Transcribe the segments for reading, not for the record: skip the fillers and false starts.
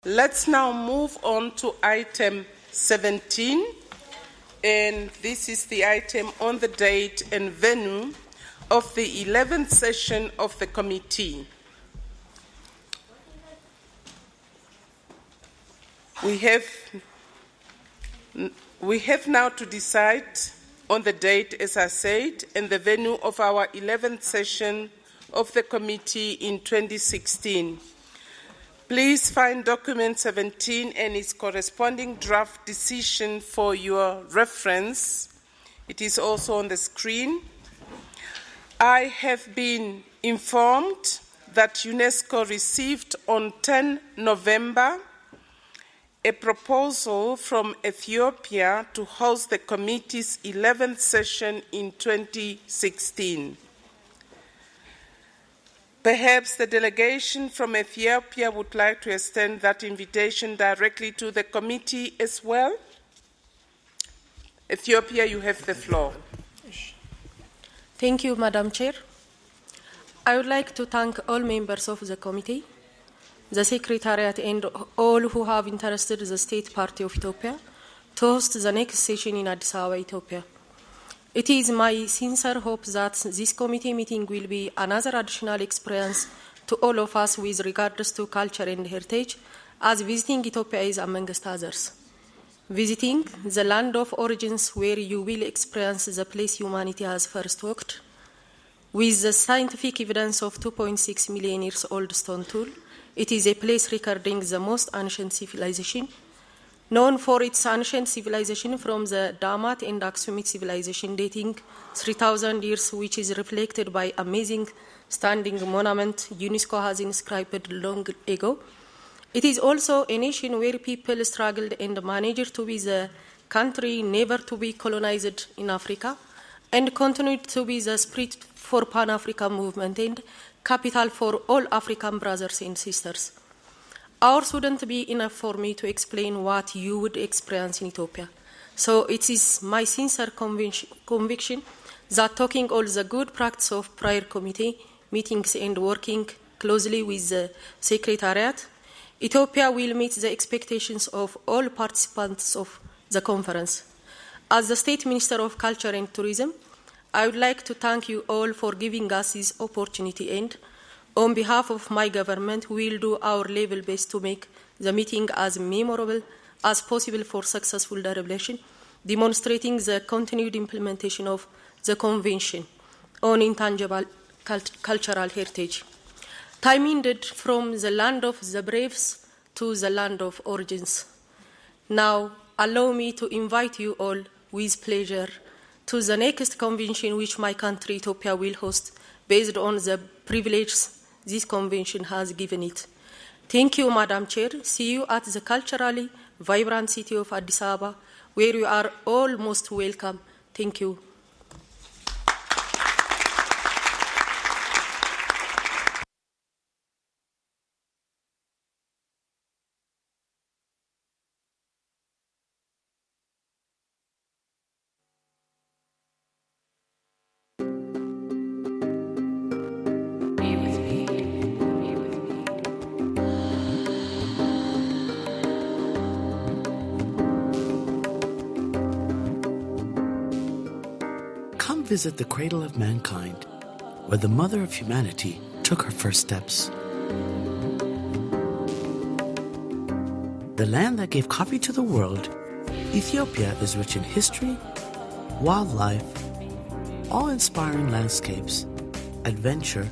Let's now move on to item 17, and this is the item on the date and venue of the 11th session of the committee. We have now to decide on the date, as I said, and the venue of our 11th session of the committee in 2016. Please find document 17 and its corresponding draft decision for your reference. It is also on the screen. I have been informed that UNESCO received on 10 November a proposal from Ethiopia to host the committee's 11th session in 2016. Perhaps the delegation from Ethiopia would like to extend that invitation directly to the committee as well. Ethiopia, you have the floor. Thank you, Madam Chair. I would like to thank all members of the committee, the Secretariat, and all who have interested the State Party of Ethiopia to host the next session in Addis Ababa, Ethiopia. It is my sincere hope that this committee meeting will be another additional experience to all of us with regards to culture and heritage, as visiting Ethiopia is amongst others. Visiting the land of origins where you will experience the place humanity has first walked, with the scientific evidence of 2.6 million years old stone tool. It is a place recording the most ancient civilization, known for its ancient civilization from the Damat and Aksumite civilization dating 3,000 years, which is reflected by amazing standing monument UNESCO has inscribed long ago. It is also a nation where people struggled and managed to be the country never to be colonized in Africa, and continued to be the spirit for Pan-African movement and capital for all African brothers and sisters. Hours wouldn't be enough for me to explain what you would experience in Ethiopia. So it is my sincere conviction that talking all the good practice of prior committee meetings and working closely with the Secretariat, Ethiopia will meet the expectations of all participants of the conference. As the State Minister of Culture and Tourism, I would like to thank you all for giving us this opportunity, and on behalf of my government, we will do our level best to make the meeting as memorable as possible for successful deliberation, demonstrating the continued implementation of the Convention on Intangible Cultural Heritage. Time ended from the land of the braves to the land of origins. Now, allow me to invite you all with pleasure to the next convention which my country, Ethiopia, will host based on the privileges this convention has given it. Thank you, Madam Chair. See you at the culturally vibrant city of Addis Ababa, where you are all most welcome. Thank you. Visit the Cradle of Mankind, where the mother of humanity took her first steps. The land that gave coffee to the world, Ethiopia is rich in history, wildlife, awe-inspiring landscapes, adventure,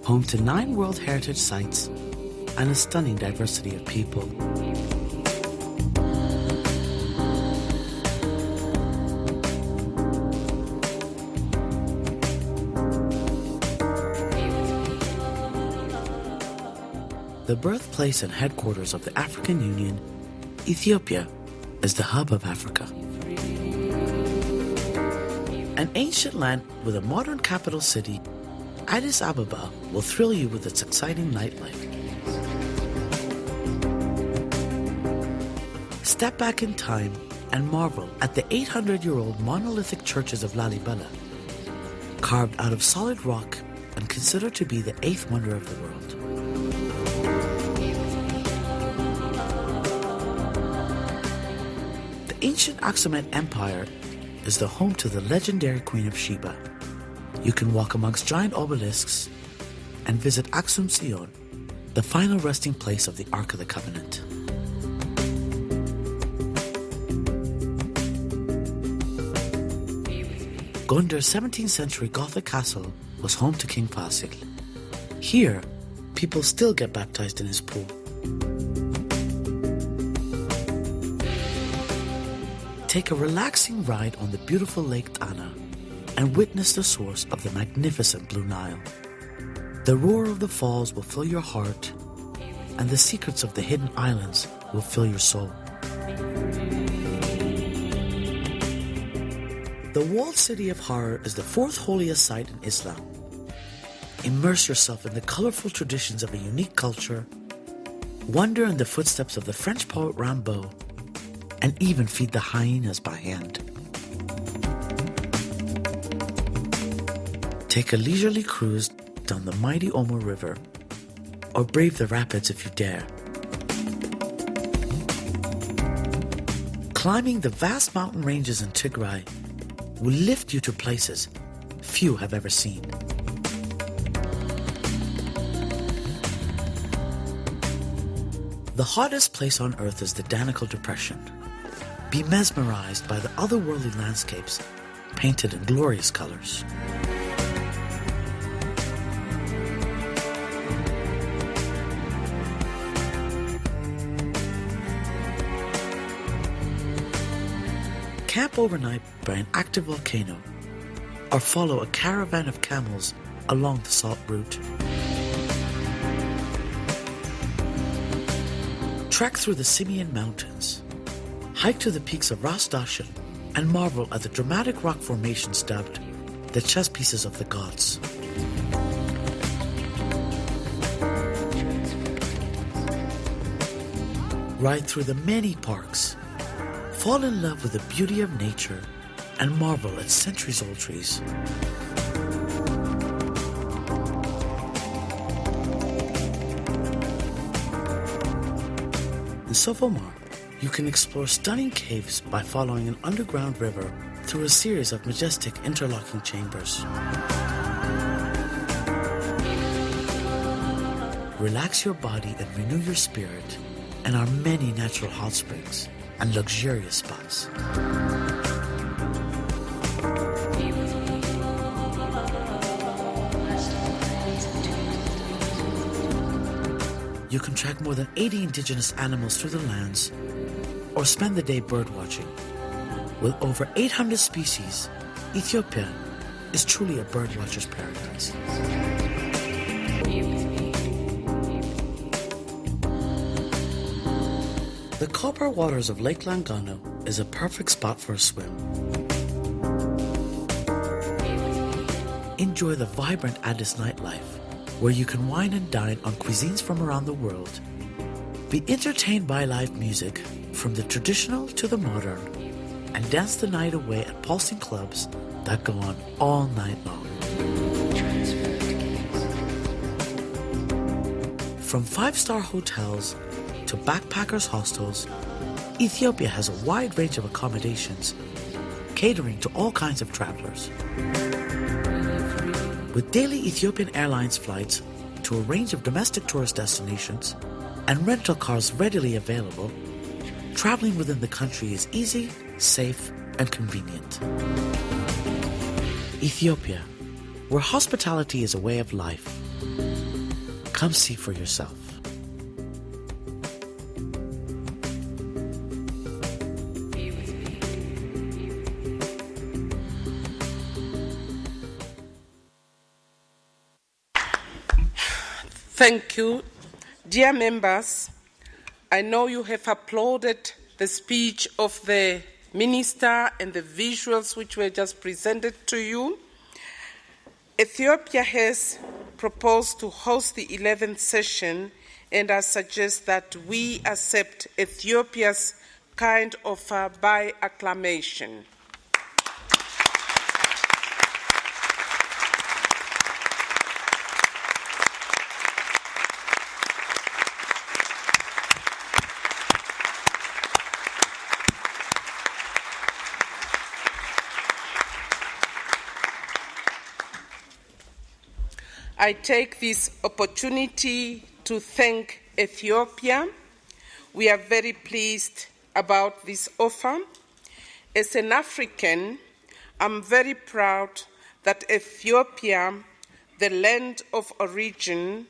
home to 9 World Heritage Sites, and a stunning diversity of people. The birthplace and headquarters of the African Union, Ethiopia is the hub of Africa. An ancient land with a modern capital city, Addis Ababa will thrill you with its exciting nightlife. Step back in time and marvel at the 800-year-old monolithic churches of Lalibela, carved out of solid rock and considered to be the 8th wonder of the world. ancient Aksumite Empire is the home to the legendary Queen of Sheba. You can walk amongst giant obelisks and visit Aksum Sion, the final resting place of the Ark of the Covenant. Gondar's 17th century Gothic castle was home to King Fasil. Here, people still get baptized in his pool. Take a relaxing ride on the beautiful Lake Tana and witness the source of the magnificent Blue Nile. The roar of the falls will fill your heart, and the secrets of the hidden islands will fill your soul. The walled city of Horror is the fourth holiest site in Islam. Immerse yourself in the colorful traditions of a unique culture, wander in the footsteps of the French poet Rimbaud, and even feed the hyenas by hand. Take a leisurely cruise down the mighty Omo River, or brave the rapids if you dare. Climbing the vast mountain ranges in Tigray will lift you to places few have ever seen. The hottest place on earth is the Danakil Depression. Be mesmerized by the otherworldly landscapes painted in glorious colors. Camp overnight by an active volcano, or follow a caravan of camels along the salt route. Trek through the Simeon Mountains, hike to the peaks of Ras Dashen, and marvel at the dramatic rock formations dubbed the chess pieces of the gods. Ride through the many parks, fall in love with the beauty of nature, and marvel at centuries-old trees. In Sofomar, you can explore stunning caves by following an underground river through a series of majestic interlocking chambers. Relax your body and renew your spirit in our many natural hot springs and luxurious spas. You can track more than 80 indigenous animals through the lands, or spend the day birdwatching. With over 800 species, Ethiopia is truly a birdwatcher's paradise. The copper waters of Lake Langano is a perfect spot for a swim. Enjoy the vibrant Addis nightlife, where you can wine and dine on cuisines from around the world. Be entertained by live music, from the traditional to the modern, and dance the night away at pulsing clubs that go on all night long. From 5-star hotels to backpackers' hostels, Ethiopia has a wide range of accommodations, catering to all kinds of travelers. With daily Ethiopian Airlines flights to a range of domestic tourist destinations and rental cars readily available, traveling within the country is easy, safe, and convenient. Ethiopia, where hospitality is a way of life. Come see for yourself. Thank you. Dear members, I know you have applauded the speech of the Minister and the visuals which were just presented to you. Ethiopia has proposed to host the 11th session, and I suggest that we accept Ethiopia's kind offer by acclamation. I take this opportunity to thank Ethiopia. We are very pleased about this offer. As an African, I'm very proud that Ethiopia, the land of origin,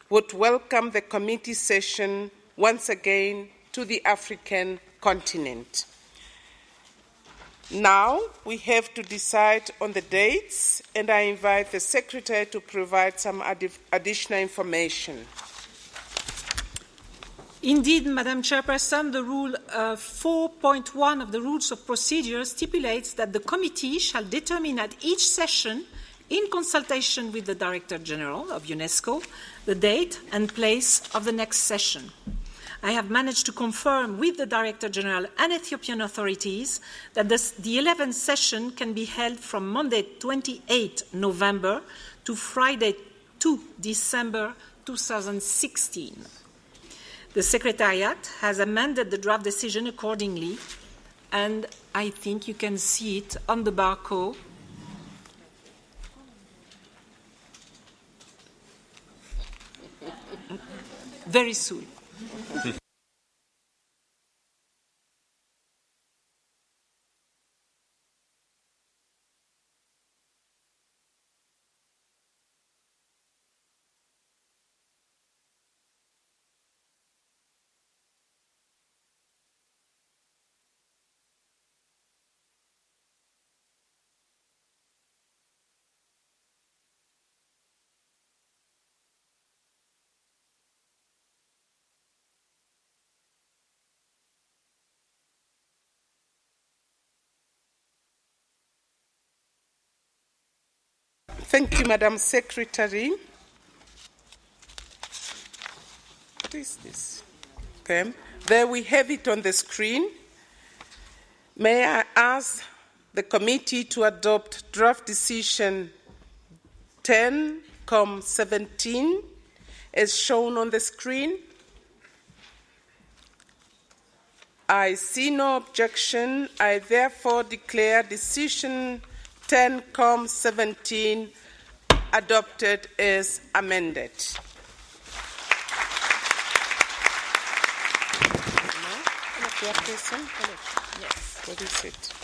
would welcome the committee session once again to the African continent. Now we have to decide on the dates, and I invite the Secretary to provide some additional information. Indeed, Madam Chairperson, the Rule 4.1 of the Rules of Procedure stipulates that the committee shall determine at each session, in consultation with the Director General of UNESCO, the date and place of the next session. I have managed to confirm with the Director General and Ethiopian authorities that the 11th session can be held from Monday 28 November to Friday 2 December 2016. The Secretariat has amended the draft decision accordingly, and I think you can see it on the barcode. Very soon. Thank you, Madam Secretary. What is this? Okay. There we have it on the screen. May I ask the committee to adopt draft decision 10COM17 as shown on the screen? I see no objection. I therefore declare decision 10COM17 adopted as amended. Yes. What is it?